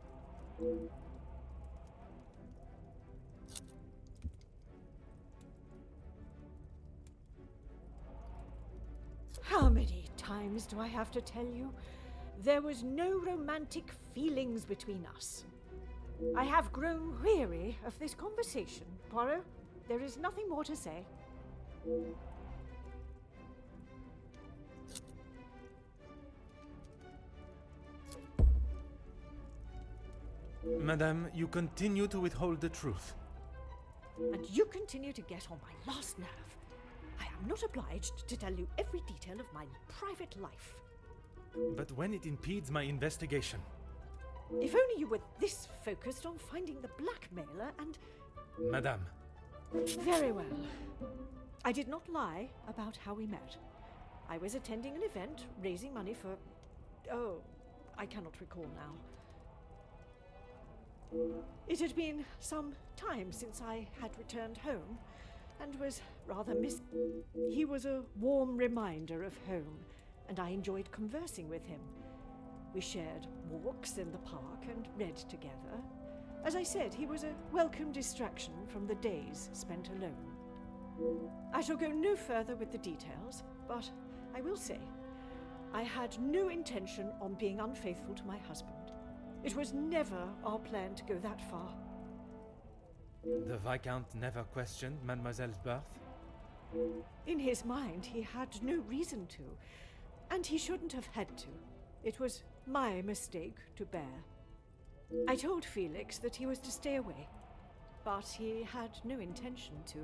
How many times do I have to tell you? There was no romantic feelings between us. I have grown weary of this conversation, Poirot. There is nothing more to say. Madame, you continue to withhold the truth. And you continue to get on my last nerve. I am not obliged to tell you every detail of my private life. But when it impedes my investigation... If only you were this focused on finding the blackmailer and... Madame. Very well. I did not lie about how we met. I was attending an event, raising money for... Oh, I cannot recall now. It had been some time since I had returned home, and was rather He was a warm reminder of home, and I enjoyed conversing with him. We shared walks in the park and read together. As I said, he was a welcome distraction from the days spent alone. I shall go no further with the details, but I will say, I had no intention on being unfaithful to my husband. It was never our plan to go that far. The Viscount never questioned Mademoiselle's birth? In his mind, he had no reason to, and he shouldn't have had to. It was my mistake to bear. I told Felix that he was to stay away, but he had no intention to.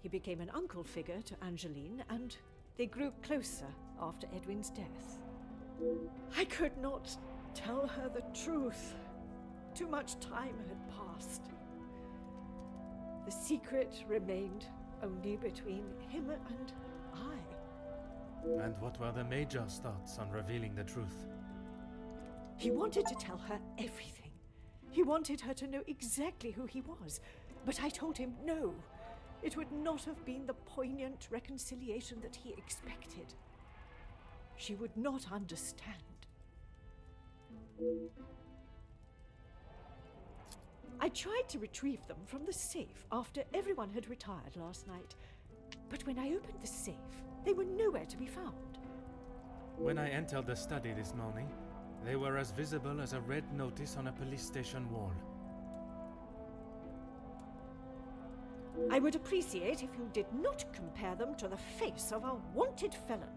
He became an uncle figure to Angeline, and they grew closer after Edwin's death. I could not tell her the truth. Too much time had passed. The secret remained only between him and I. And what were the Major's thoughts on revealing the truth? He wanted to tell her everything. He wanted her to know exactly who he was. But I told him no. It would not have been the poignant reconciliation that he expected. She would not understand. I tried to retrieve them from the safe after everyone had retired last night. But when I opened the safe, they were nowhere to be found. When I entered the study this morning, they were as visible as a red notice on a police station wall. I would appreciate if you did not compare them to the face of a wanted felon.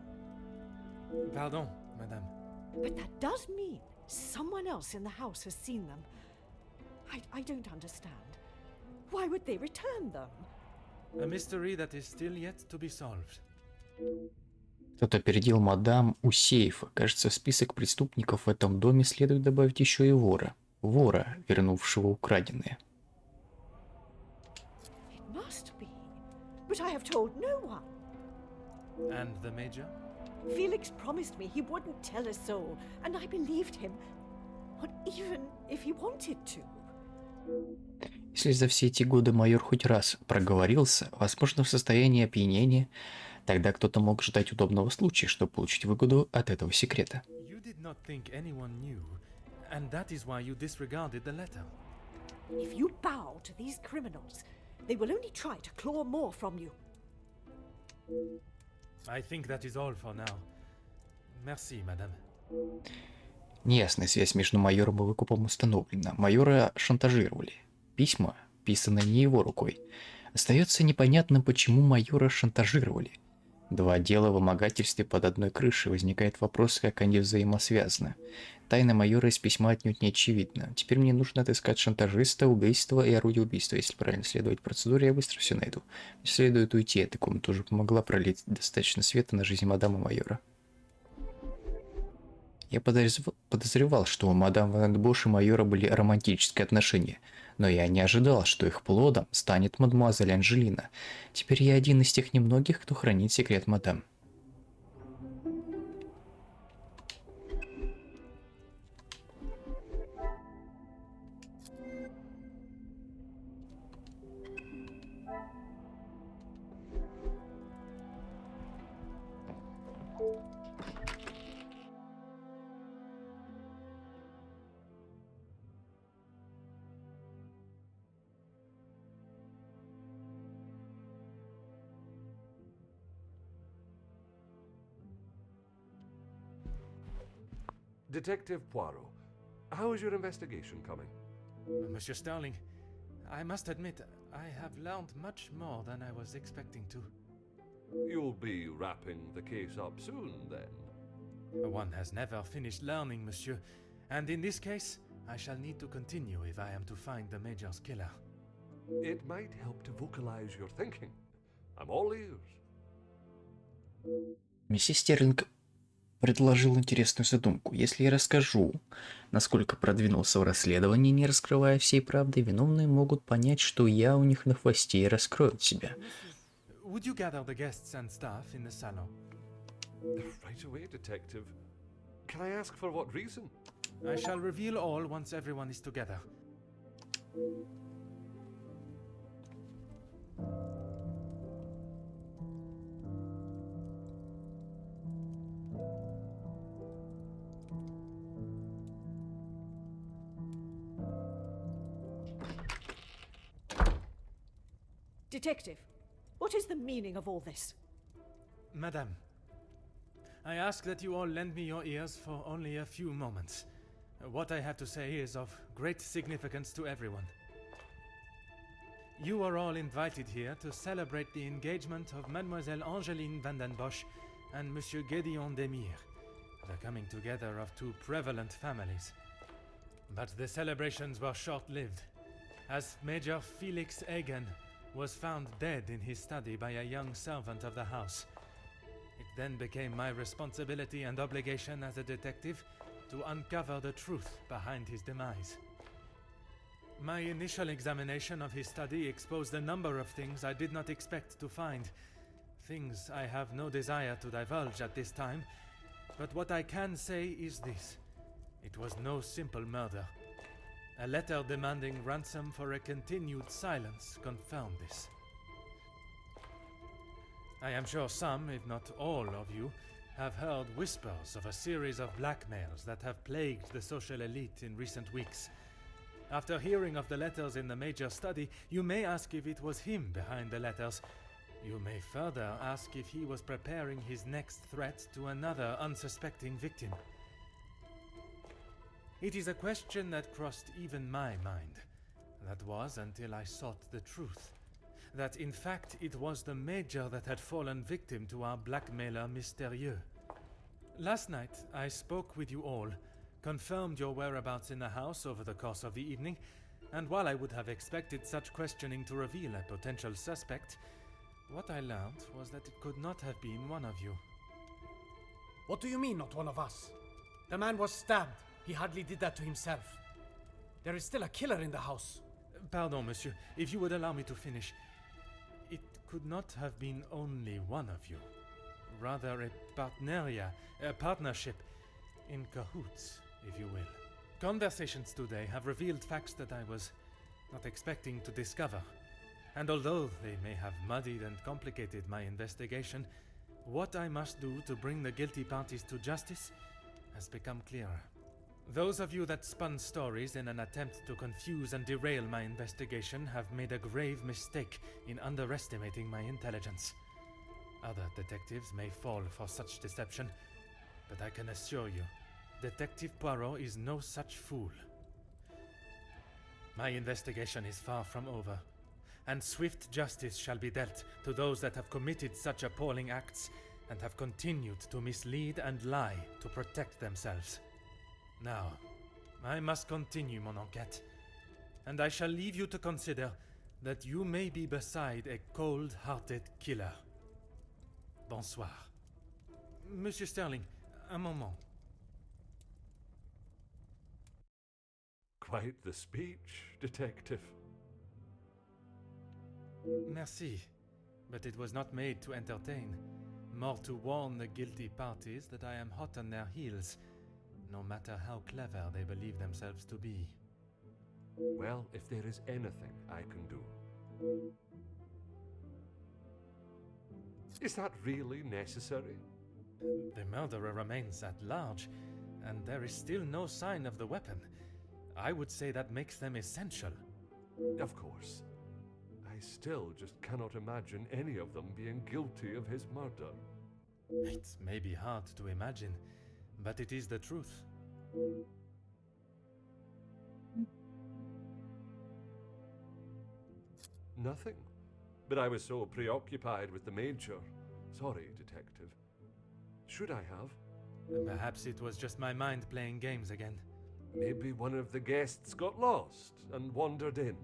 Pardon, madame. But that does mean someone else in the house has seen them. I don't understand. Why would they return them? A mystery that is still yet to be solved. Кто-то опередил мадам у сейфа. Кажется, в список преступников в этом доме следует добавить еще и вора. Вора, вернувшего украденное. It must be. But I have told no one. And the Major? Felix promised me he wouldn't tell a soul, and I believed him. Not even if he wanted to. Если за все эти годы майор хоть раз проговорился, возможно, в состоянии опьянения, тогда кто-то мог ждать удобного случая, чтобы получить выгоду от этого секрета. You did not think anyone knew, and that is why you disregarded the letter. If you bow to these criminals, they will only try to claw more from you. I think that is all for now. Merci, madame. Неясная связь между майором и выкупом установлена. Майора шантажировали. Письма, писанные не его рукой. Остается непонятным, почему майора шантажировали. Два дела в вымогательстве под одной крышей. Возникает вопрос, как они взаимосвязаны. Тайна майора из письма отнюдь не очевидна. Теперь мне нужно отыскать шантажиста, убийство и орудие убийства. Если правильно следовать процедуре, я быстро все найду. Мне следует уйти, эта комната уже помогла пролить достаточно света на жизнь мадам и майора. Я подозревал, что у мадам Ван Бош и майора были романтические отношения, но я не ожидал, что их плодом станет мадемуазель Анжелина. Теперь я один из тех немногих, кто хранит секрет мадам. Detective Poirot, how is your investigation coming? Monsieur Sterling, I must admit, I have learned much more than I was expecting to. You'll be wrapping the case up soon, then? One has never finished learning, monsieur, and in this case, I shall need to continue if I am to find the Major's killer. It might help to vocalize your thinking. I'm all ears. Миссис Стерлинг предложил интересную задумку. Если я расскажу, насколько продвинулся в расследовании, не раскрывая всей правды, виновные могут понять, что я у них на хвосте, и раскроют себя. Would you gather the guests and staff in the salon? Right away, Detective. Can I ask for what reason? I shall reveal all once everyone is together. Detective, what is the meaning of all this? Madame, I ask that you all lend me your ears for only a few moments. What I have to say is of great significance to everyone. You are all invited here to celebrate the engagement of Mademoiselle Angeline Van den Bosch and Monsieur Gédéon Demire, the coming together of two prevalent families. But the celebrations were short-lived, as Major Felix Egan was found dead in his study by a young servant of the house. It then became my responsibility and obligation as a detective to uncover the truth behind his demise. My initial examination of his study exposed a number of things I did not expect to find. Things I have no desire to divulge at this time, but what I can say is this. It was no simple murder. A letter demanding ransom for a continued silence confirmed this. I am sure some, if not all of you, have heard whispers of a series of blackmails that have plagued the social elite in recent weeks. After hearing of the letters in the Major's study, you may ask if it was him behind the letters. You may further ask if he was preparing his next threat to another unsuspecting victim. It is a question that crossed even my mind. That was until I sought the truth. That in fact it was the Major that had fallen victim to our blackmailer Mystérieux. Last night I spoke with you all, confirmed your whereabouts in the house over the course of the evening, and while I would have expected such questioning to reveal a potential suspect, what I learned was that it could not have been one of you. What do you mean, not one of us? The man was stabbed. He hardly did that to himself. There is still a killer in the house. Pardon, monsieur, if you would allow me to finish. It could not have been only one of you. Rather a partnership, in cahoots, if you will. Conversations today have revealed facts that I was not expecting to discover. And although they may have muddied and complicated my investigation, what I must do to bring the guilty parties to justice has become clearer. Those of you that spun stories in an attempt to confuse and derail my investigation have made a grave mistake in underestimating my intelligence. Other detectives may fall for such deception, but I can assure you, Detective Poirot is no such fool. My investigation is far from over, and swift justice shall be dealt to those that have committed such appalling acts and have continued to mislead and lie to protect themselves. Now, I must continue mon enquête, and I shall leave you to consider that you may be beside a cold-hearted killer. Bonsoir. Monsieur Sterling, un moment. Quite the speech, detective. Merci, but it was not made to entertain, more to warn the guilty parties that I am hot on their heels, no matter how clever they believe themselves to be. Well, if there is anything I can do. Is that really necessary? The murderer remains at large, and there is still no sign of the weapon. I would say that makes them essential. Of course. I still just cannot imagine any of them being guilty of his murder. It may be hard to imagine, but it is the truth. Nothing. But I was so preoccupied with the Major. Sorry, detective. Should I have? Perhaps it was just my mind playing games again. Maybe one of the guests got lost and wandered in.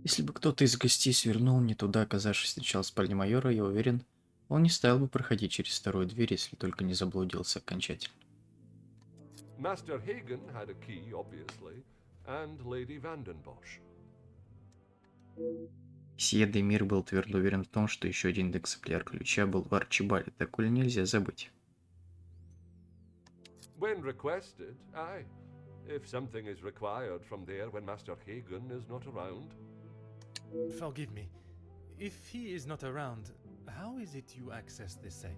Если бы кто-то из гостей свернул не туда, оказавшись сначала в спальне майора, я уверен, он не стал бы проходить через вторую дверь, если только не заблудился окончательно. Master Hagen had a key, obviously, and Lady Vandenbosch. Сие Демир был твердо уверен в том, что еще один экземпляр ключа был в Арчибальде, такое нельзя забыть. When requested, aye. If something is required from there when Master Hagen is not around. Forgive me. If he is not around, how is it you access this safe?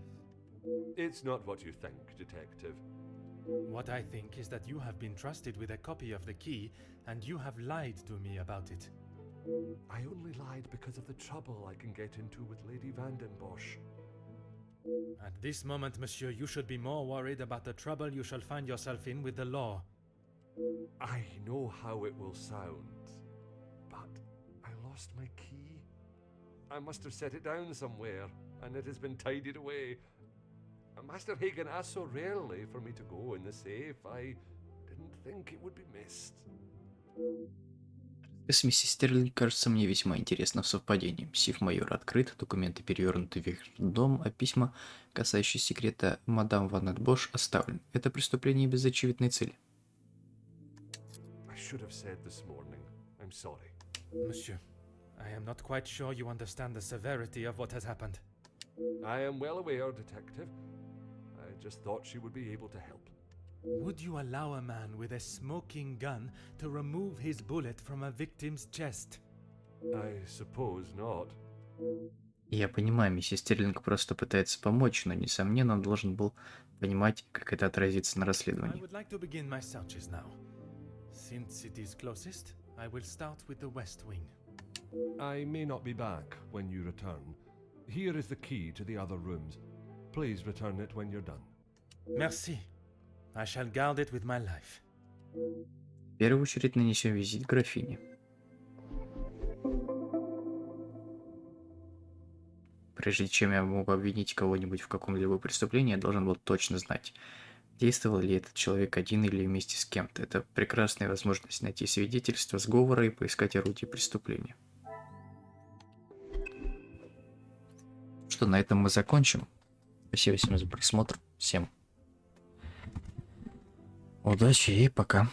It's not what you think, detective. What I think is that you have been trusted with a copy of the key, and you have lied to me about it. I only lied because of the trouble I can get into with Lady Vandenbosch. At this moment, monsieur, you should be more worried about the trouble you shall find yourself in with the law. I know how it will sound, but I lost my key. I must have set it down somewhere, and it has been tidied away. Master Hagen asked so rarely for me to go in the safe, I didn't think it would be missed. С миссис Стерлинг кажется мне весьма интересным совпадением. Сейф майора открыт, документы перевернуты вверх дном, а письма, касающиеся секрета мадам Ван Бош, оставлены. Это преступление без очевидной цели. I should have said this morning. I'm sorry. Monsieur, I am not quite sure you understand the severity of what has happened. I am well aware, Detective. I just thought she would be able to help. Would you allow a man with a smoking gun to remove his bullet from a victim's chest? I suppose not. Я понимаю, миссис Стерлинг просто пытается помочь, но, несомненно, он должен был понимать, как это отразится на I расследовании. would like to begin my searches now. Since it is closest, I will start with the west wing. I may not be back when you return. Here is the key to the other rooms. Please return it when you're done. Merci. I shall guard it with my life. В первую очередь нанесем визит графине. Прежде чем я могу обвинить кого-нибудь в каком-либо преступлении, я должен был точно знать, действовал ли этот человек один или вместе с кем-то. Это прекрасная возможность найти свидетельства сговора и поискать орудие преступления. Что, на этом мы закончим. Спасибо всем за просмотр. Всем удачи и пока.